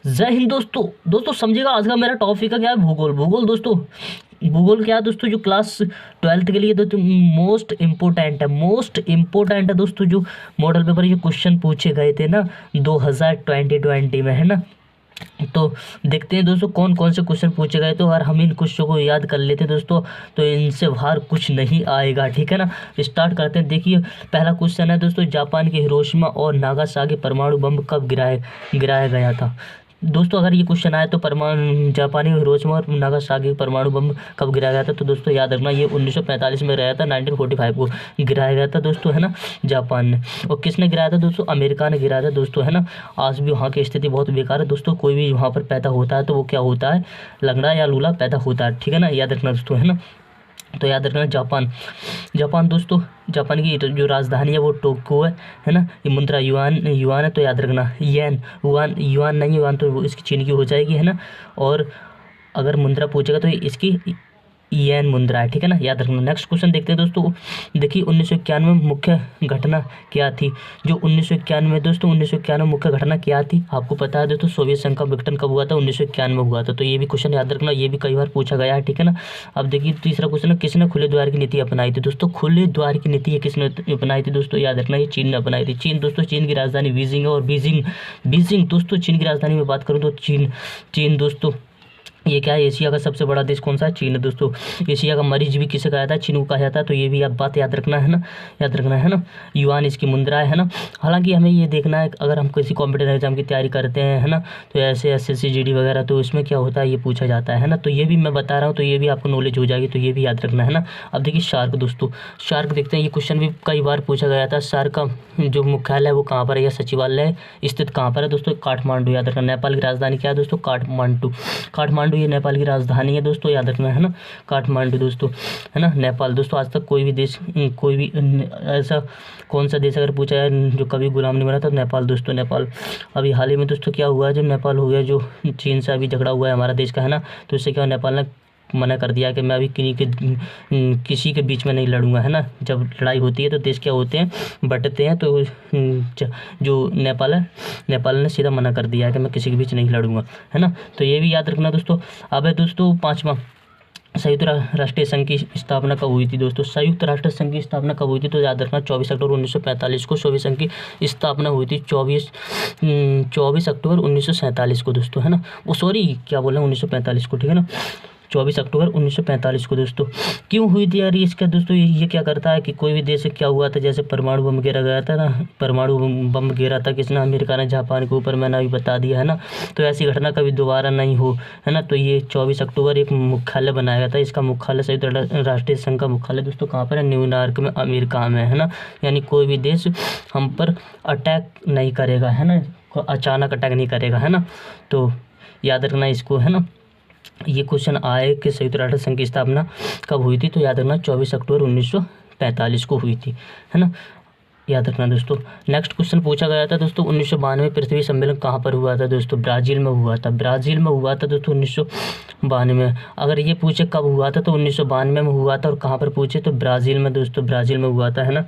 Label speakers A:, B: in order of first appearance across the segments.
A: जय हिंद दोस्तों। दोस्तों समझिएगा, आज का मेरा टॉपिक का क्या है, भूगोल। भूगोल दोस्तों, भूगोल क्या है दोस्तों, जो क्लास ट्वेल्थ के लिए दोस्तों मोस्ट इम्पोर्टेंट है दोस्तों। जो मॉडल पेपर ये क्वेश्चन पूछे गए थे ना 2020 में, है ना। तो देखते हैं दोस्तों कौन कौन से क्वेश्चन पूछे गए। तो अगर हम इन क्वेश्चन को याद कर लेते हैं दोस्तों, तो इनसे बाहर कुछ नहीं आएगा, ठीक है ना। स्टार्ट करते हैं। देखिए, पहला क्वेश्चन है दोस्तों, जापान के हिरोशिमा और नागासाकी परमाणु बम कब गिराया गया था। दोस्तों अगर ये क्वेश्चन आया तो परमाणु जापानी हिरोशिमा और नागासाकी परमाणु बम कब गिराया गया था, तो दोस्तों याद रखना ये 1945 में गिराया था। 1945 को गिराया गया था दोस्तों, है ना, जापान ने। और किसने गिराया था दोस्तों, अमेरिका ने गिराया था दोस्तों, है ना। आज भी वहाँ की स्थिति बहुत बेकार है दोस्तों। कोई भी वहाँ पर पैदा होता है तो वो क्या होता है, लंगड़ा या लूला पैदा होता है, ठीक है ना, याद रखना दोस्तों, है ना। तो याद रखना जापान दोस्तों, जापान की जो राजधानी है वो टोक्यो है ना। ये मुद्रा युआन युआन है, तो याद रखना येन, युआन नहीं, युआन तो इसकी चीन की हो जाएगी, है ना। और अगर मुद्रा पूछेगा तो इसकी येन मुद्रा है, ठीक है ना, याद रखना। नेक्स्ट क्वेश्चन देखते हैं दोस्तों। देखिए 1991 में मुख्य घटना क्या थी। जो 1991 दोस्तों, 1991 मुख्य घटना क्या थी, आपको पता है दोस्तों, सोवियत संघ का विघटन कब हुआ था, 1991 में हुआ था। तो ये भी क्वेश्चन याद रखना, ये भी कई बार पूछा गया है, ठीक है ना। अब देखिए तीसरा क्वेश्चन है, किसने खुले द्वार की नीति अपनाई थी। दोस्तों खुले द्वार की नीति ये किसने अपनाई थी दोस्तों, याद रखना ये चीन ने अपनाई थी। चीन दोस्तों, चीन की राजधानी बीजिंग है। और बीजिंग दोस्तों, चीन की राजधानी में बात करूँ तो चीन दोस्तों, ये क्या है, एशिया का सबसे बड़ा देश कौन सा है, चीन है दोस्तों। एशिया का मरीज भी किसे कहा जाता है, चीन को कहा जाता है। तो ये भी आप बात याद रखना, है ना, याद रखना, है ना। युआन इसकी मुद्रा है ना। हालांकि हमें ये देखना है, अगर हम किसी कॉम्पिटिटिव एग्जाम की तैयारी करते हैं, है ना, तो ऐसे SSC GD वगैरह, तो इसमें क्या होता है, ये पूछा जाता है ना। तो ये भी मैं बता रहा हूँ, तो ये भी आपको नॉलेज हो जाएगी, तो ये भी याद रखना, है ना। अब देखिए शार्क दोस्तों, शार्क देखते हैं, ये क्वेश्चन भी कई बार पूछा गया था। शार्क का जो मुख्यालय है वो कहाँ पर है, या सचिवालय स्थित कहाँ पर है दोस्तों, काठमांडू, याद रखना। नेपाल की राजधानी क्या है दोस्तों, काठमांडू ये नेपाल की राजधानी है दोस्तों, याद रखना, है ना, काठमांडू दोस्तों, है ना। नेपाल दोस्तों, आज तक कोई भी देश, कोई भी ऐसा कौन सा देश अगर पूछा है जो कभी गुलाम नहीं बना था, तो नेपाल दोस्तों, नेपाल। अभी हाल ही में दोस्तों क्या हुआ है, जब नेपाल हो गया, जो चीन से अभी झगड़ा हुआ है हमारा देश का, है ना, तो इससे क्या नेपाल ने मना कर दिया कि मैं अभी किसी के बीच में नहीं लड़ूंगा, है ना। जब लड़ाई होती है तो देश क्या होते हैं, बंटते हैं। तो जो नेपाल है, नेपाल ने सीधा मना कर दिया है कि मैं किसी के बीच नहीं लड़ूंगा, है ना। तो ये भी याद रखना दोस्तों। अब है दोस्तों पाँचवा, संयुक्त राष्ट्रीय संघ की स्थापना कब हुई थी दोस्तों। संयुक्त राष्ट्र संघ की स्थापना कब हुई थी, तो याद रखना 24 अक्टूबर 1945 को सोवियत संघ की स्थापना हुई थी। 24 अक्टूबर 1947 को दोस्तों, है ना। वो सॉरी क्या बोला, 1945 को, ठीक है ना, 24 अक्टूबर 1945 को दोस्तों। क्यों हुई थी यार इसका दोस्तों, ये क्या करता है कि कोई भी देश से क्या हुआ था, जैसे परमाणु बम गिरा गया था ना, परमाणु बम गिरा था किसने, अमेरिका ने जापान के ऊपर, मैंने अभी बता दिया, है ना। तो ऐसी घटना कभी दोबारा नहीं हो, है ना। तो ये 24 अक्टूबर एक मुख्यालय बनाया गया था। इसका मुख्यालय संयुक्त राष्ट्रीय संघ का मुख्यालय दोस्तों कहाँ पर है, न्यूयॉर्क में, अमेरिका में, है ना। यानी कोई भी देश हम पर अटैक नहीं करेगा, है ना, अचानक अटैक नहीं करेगा, है ना। तो याद रखना इसको, है ना। ये क्वेश्चन आए कि संयुक्त राष्ट्र संघ की स्थापना कब हुई थी, तो याद रखना 24 अक्टूबर 1945 को हुई थी, है ना, याद रखना दोस्तों। नेक्स्ट क्वेश्चन पूछा गया था दोस्तों, 1992 पृथ्वी सम्मेलन कहाँ पर हुआ था दोस्तों, ब्राज़ील में हुआ था। ब्राज़ील में हुआ था दोस्तों 1992। अगर ये पूछे कब हुआ था, तो 1992 में हुआ था। और कहाँ पर पूछे, तो ब्राज़ील में दोस्तों, ब्राज़ील में हुआ था, है ना।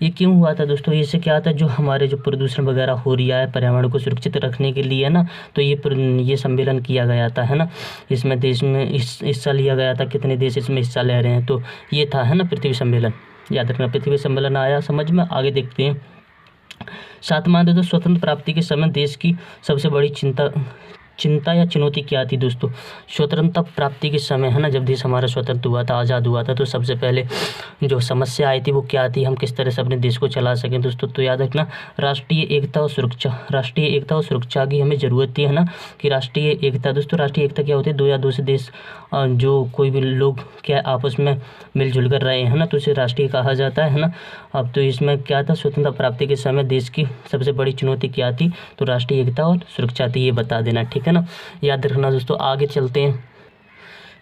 A: ये क्यों हुआ था दोस्तों, इससे क्या था, जो हमारे जो प्रदूषण वगैरह हो रहा है, पर्यावरण को सुरक्षित रखने के लिए, है ना, तो ये सम्मेलन किया गया था, है ना। इसमें देश में हिस्सा लिया गया था, कितने देश इसमें हिस्सा ले रहे हैं, तो ये था, है ना, पृथ्वी सम्मेलन, याद रखना। पृथ्वी सम्मेलन आया समझ में, आगे देखते हैं। सातवां दोस्तों, स्वतंत्र प्राप्ति के समय देश की सबसे बड़ी चिंता या चुनौती क्या थी दोस्तों। स्वतंत्रता प्राप्ति के समय, है ना, जब देश हमारा स्वतंत्र हुआ था, आज़ाद हुआ था, तो सबसे पहले जो समस्या आई थी वो क्या थी, हम किस तरह से अपने देश को चला सकें दोस्तों। तो याद रखना राष्ट्रीय एकता और सुरक्षा की हमें ज़रूरत थी, है ना, कि राष्ट्रीय एकता दोस्तों, राष्ट्रीय एकता क्या होती है, दो या दो से देश जो कोई भी लोग क्या आपस में मिलजुल कर रहे हैं, ना, तो इसे राष्ट्रीय कहा जाता है ना। अब तो इसमें क्या था, स्वतंत्रता प्राप्ति के समय देश की सबसे बड़ी चुनौती क्या थी, तो राष्ट्रीय एकता और सुरक्षा थी, ये बता देना, ठीक है ना, याद रखना दोस्तों। आगे चलते हैं।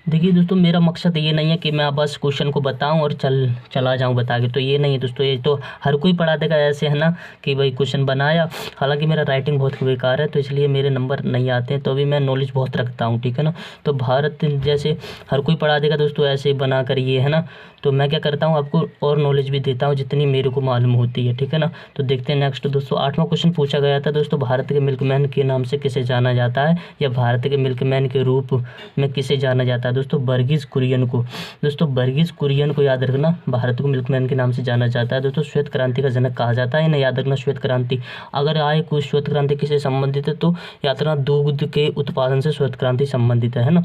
A: देखिए दोस्तों, मेरा मकसद ये नहीं है कि मैं बस क्वेश्चन को बताऊं और चला जाऊं बता के, तो ये नहीं है दोस्तों। ये तो हर कोई पढ़ा देगा ऐसे, है ना, कि भाई क्वेश्चन बनाया। हालांकि मेरा राइटिंग बहुत बेकार है, तो इसलिए मेरे नंबर नहीं आते हैं, तो अभी मैं नॉलेज बहुत रखता हूँ, ठीक है ना। तो भारत जैसे हर कोई पढ़ा देगा दोस्तों ऐसे बना कर, ये है ना। तो मैं क्या करता हूँ, आपको और नॉलेज भी देता हूँ जितनी मेरे को मालूम होती है, ठीक है ना। तो देखते हैं नेक्स्ट दोस्तों। 8वां क्वेश्चन पूछा गया था दोस्तों, भारत के मिल्कमैन के नाम से किसे जाना जाता है, या भारत के मिल्कमैन के रूप में किसे जाना जाता है दोस्तों? वर्गीज कुरियन को। दोस्तों वर्गीज कुरियन को याद रखना, भारत को मिल्कमैन के नाम से जाना जाता है दोस्तों। श्वेत क्रांति का जनक कहा जाता है ना, याद रखना श्वेत क्रांति। अगर आए कुछ श्वेत क्रांति किससे संबंधित है, तो याद रखना दूध के उत्पादन से श्वेत क्रांति संबंधित है ना।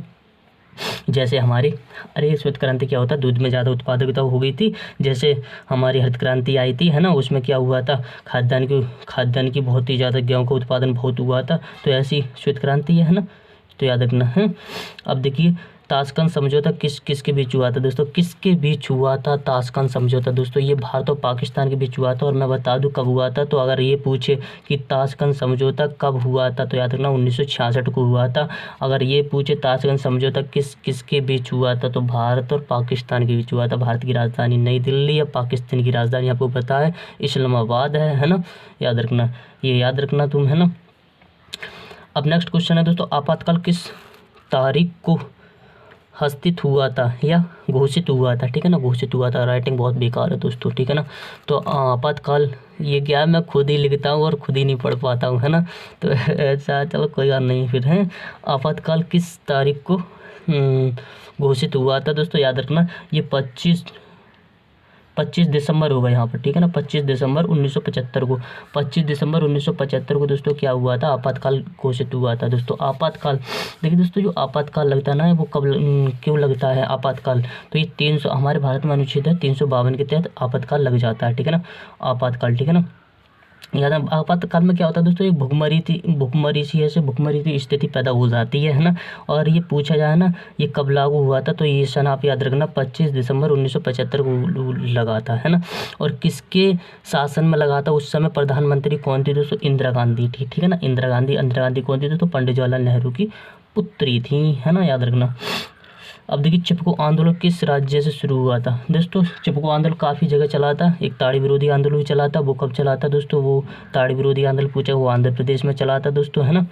A: जैसे हमारी, अरे श्वेत क्रांति क्या होता है, दूध में ज़्यादा उत्पादकता हो गई थी। जैसे हमारी हरित क्रांति आई थी, है ना, उसमें क्या हुआ था, खाद्यान्न की बहुत ही ज़्यादा, गेहूँ का उत्पादन बहुत हुआ था। तो ऐसी श्वेत क्रांति है ना, तो याद रखना है। अब देखिए, ताशकंद समझौता किसके बीच हुआ था दोस्तों? किसके बीच हुआ था ताशकंद समझौता दोस्तों? ये भारत और पाकिस्तान के बीच हुआ था। और मैं बता दूं कब हुआ था, तो अगर ये पूछे कि ताशकंद समझौता कब हुआ था, तो याद रखना 1966 को हुआ था। अगर ये पूछे ताशकंद समझौता किसके बीच हुआ था, तो भारत और पाकिस्तान के बीच हुआ था। भारत की राजधानी नई दिल्ली या पाकिस्तान की राजधानी आपको पता है इस्लामाबाद है ना, याद रखना, ये याद रखना तुम, है ना। अब नेक्स्ट क्वेश्चन है दोस्तों, आपातकाल किस तारीख को हस्तित हुआ था या घोषित हुआ था, ठीक है ना, घोषित हुआ था। राइटिंग बहुत बेकार है दोस्तों, ठीक है ना। तो आपातकाल ये क्या है, मैं खुद ही लिखता हूँ और खुद ही नहीं पढ़ पाता हूँ, है ना। तो ऐसा, चलो कोई बात नहीं फिर है। आपातकाल किस तारीख को घोषित हुआ था दोस्तों? याद रखना, ये 25 दिसंबर होगा यहाँ पर, ठीक है ना। 25 दिसंबर 1975 को, 25 दिसंबर 1975 को दोस्तों क्या हुआ था, आपातकाल घोषित हुआ था दोस्तों। आपातकाल, देखिए दोस्तों, जो आपातकाल लगता है ना, वो कब क्यों लगता है आपातकाल? तो ये 300, हमारे भारत में अनुच्छेद है 352 के तहत आपातकाल लग जाता है, ठीक है ना, आपातकाल, ठीक है ना। याद है, आपातकाल में क्या होता है दोस्तों, एक भुखमरी स्थिति पैदा हो जाती है ना। और ये पूछा जाए ना, ये कब लागू हुआ था, तो ये सन आप याद रखना 25 दिसंबर 1975 को लगा था, है ना। और किसके शासन में लगा था उस समय? प्रधानमंत्री कौन थी दोस्तों? इंदिरा गांधी थी, ठीक है ना। इंदिरा गांधी कौन थी दोस्तों? पंडित जवाहरलाल नेहरू की पुत्री थी, है ना, याद रखना। अब देखिए, चिपको आंदोलन किस राज्य से शुरू हुआ था दोस्तों? चिपको आंदोलन काफ़ी जगह चला था। एक ताड़ी विरोधी आंदोलन भी चला था, वो कब चला था दोस्तों? वो ताड़ी विरोधी आंदोलन पूछा, वो आंध्र प्रदेश में चला था दोस्तों, है ना।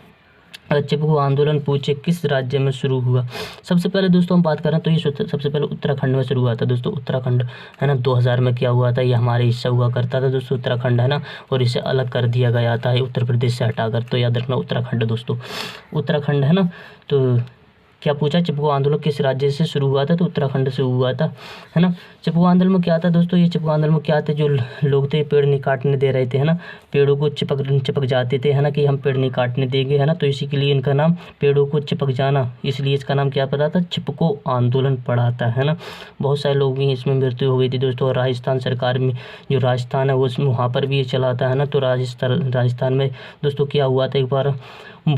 A: अगर चिपको आंदोलन पूछे किस राज्य में शुरू हुआ, सबसे पहले दोस्तों हम बात करें तो ये सबसे पहले उत्तराखंड में शुरू हुआ था दोस्तों, उत्तराखंड, है ना। 2000 में क्या हुआ था, ये हमारे हिस्सा हुआ करता था दोस्तों उत्तराखंड, है ना। और इसे अलग कर दिया गया था उत्तर प्रदेश से हटाकर, तो याद रखना उत्तराखंड दोस्तों, उत्तराखंड, है ना। तो क्या पूछा, चिपको आंदोलन किस राज्य से शुरू हुआ था, तो उत्तराखंड से हुआ था, है ना। चिपको आंदोलन में क्या था दोस्तों, ये चिपको आंदोलन में क्या थे, जो लोग थे पेड़ नहीं काटने दे रहे थे, है ना, पेड़ों को चिपक जाते थे, है ना, कि हम पेड़ नहीं काटने देंगे, है ना। तो इसी के लिए इनका नाम पेड़ों को चिपक जाना, इसलिए इसका नाम क्या पड़ा था, चिपको आंदोलन पड़ा था, है ना। बहुत सारे लोगों की इसमें मृत्यु हो गई थी दोस्तों। और राजस्थान सरकार में, जो राजस्थान है वो वहाँ पर भी ये चला था, है ना। तो राजस्थान में दोस्तों क्या हुआ था, एक बार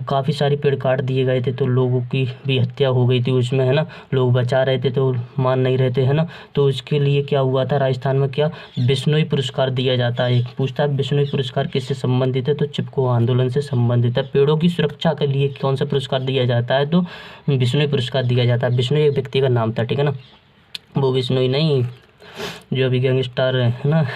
A: काफ़ी सारे पेड़ काट दिए गए थे, तो लोगों की भी हत्या हो गई थी उसमें, है ना। लोग बचा रहे थे तो मान नहीं रहे थे, है ना। तो उसके लिए क्या हुआ था, राजस्थान में क्या बिश्नोई पुरस्कार दिया जाता है। पूछता है बिश्नोई पुरस्कार किससे संबंधित है, तो चिपको आंदोलन से संबंधित है। पेड़ों की सुरक्षा के लिए कौन सा पुरस्कार दिया जाता है, तो बिश्नोई पुरस्कार दिया जाता है। बिश्नोई एक व्यक्ति का नाम था, ठीक है ना, वो बिश्नोई नहीं जो अभी गैंगस्टर है ना।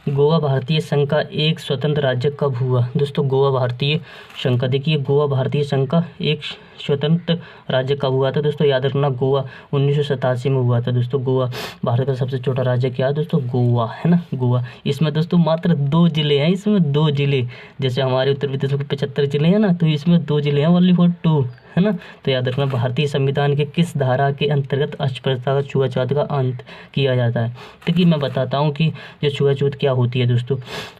A: गोवा भारतीय संघ का एक स्वतंत्र राज्य कब हुआ दोस्तों? गोवा भारतीय संघ का, देखिए गोवा भारतीय संघ का एक स्वतंत्र राज्य कब हुआ था दोस्तों? याद रखना, गोवा 1987 में हुआ था दोस्तों। गोवा भारत का सबसे छोटा राज्य क्या है दोस्तों? गोवा, है ना, गोवा। इसमें दोस्तों मात्र 2 जिले हैं, इसमें 2 जिले, जैसे हमारे उत्तर प्रदेश में 75 जिले हैं ना, तो इसमें 2 जिले हैं, ओनली फॉर 2, है ना। तो याद रखना, भारतीय संविधान के किस धारा के अंतर्गत अस्पृश्यता का छुआछूत का अंत किया जाता है? देखिए मैं बताता हूँ कि जो छुआछूत क्या होती है दोस्तों,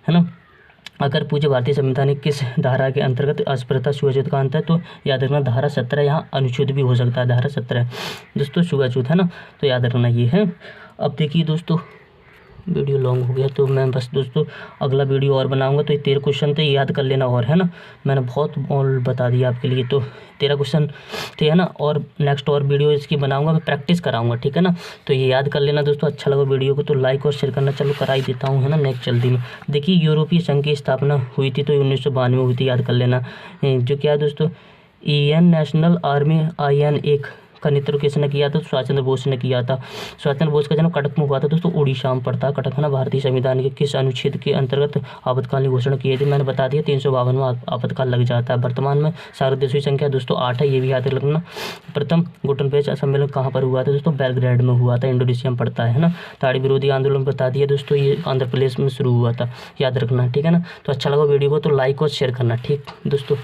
A: है ना। अगर पूछे भारतीय संविधान की किस धारा के अंतर्गत अस्पृश्यता छुआछूत का अंत है, तो याद रखना धारा 17, यहाँ अनुच्छेद भी हो सकता है, धारा 17 दोस्तों छुआछूत, है ना। तो याद रखना ये है। अब देखिए दोस्तों, वीडियो लॉन्ग हो गया, तो मैं बस दोस्तों अगला वीडियो और बनाऊंगा। तो ये 13 क्वेश्चन थे, याद कर लेना, और है ना, मैंने बहुत और बता दिया आपके लिए। तो 13 क्वेश्चन थे, है ना, और नेक्स्ट और वीडियो इसकी बनाऊंगा, मैं प्रैक्टिस कराऊंगा, ठीक है ना। तो ये याद कर लेना दोस्तों। अच्छा लगा वीडियो को तो लाइक और शेयर करना चलो करा ही देता हूँ, है ना, नेक्स्ट जल्दी में। देखिए यूरोपीय संघ की स्थापना हुई थी, तो 1992 में हुई थी, याद कर लेना। जो क्या है दोस्तों, इंडियन नेशनल आर्मी, IN एक का नेतृत्व किसने किया था? सुभाष चंद्र बोस ने किया था। सुभाष चंद्र बोस का जन्म कटक में हुआ था दोस्तों, उड़ीसा में पड़ता है कटक, है ना। भारतीय संविधान के किस अनुच्छेद के अंतर्गत आपातकालीन घोषणा की थी? मैंने बता दिया 352 में आपातकाल लग जाता है। वर्तमान में सार्क देशों की संख्या दोस्तों 8 है, ये भी याद रखना। प्रथम गुटनपेच सम्मेलन कहाँ पर हुआ था दोस्तों? बेलग्रेड में हुआ था, इंडोनेशिया में पड़ता है ना। ताड़ी विरोधी आंदोलन बता दिया दोस्तों, ये आंध्र प्रदेश में शुरू हुआ था, याद रखना, ठीक है ना। तो अच्छा लगा वीडियो को तो लाइक और शेयर करना, ठीक दोस्तों।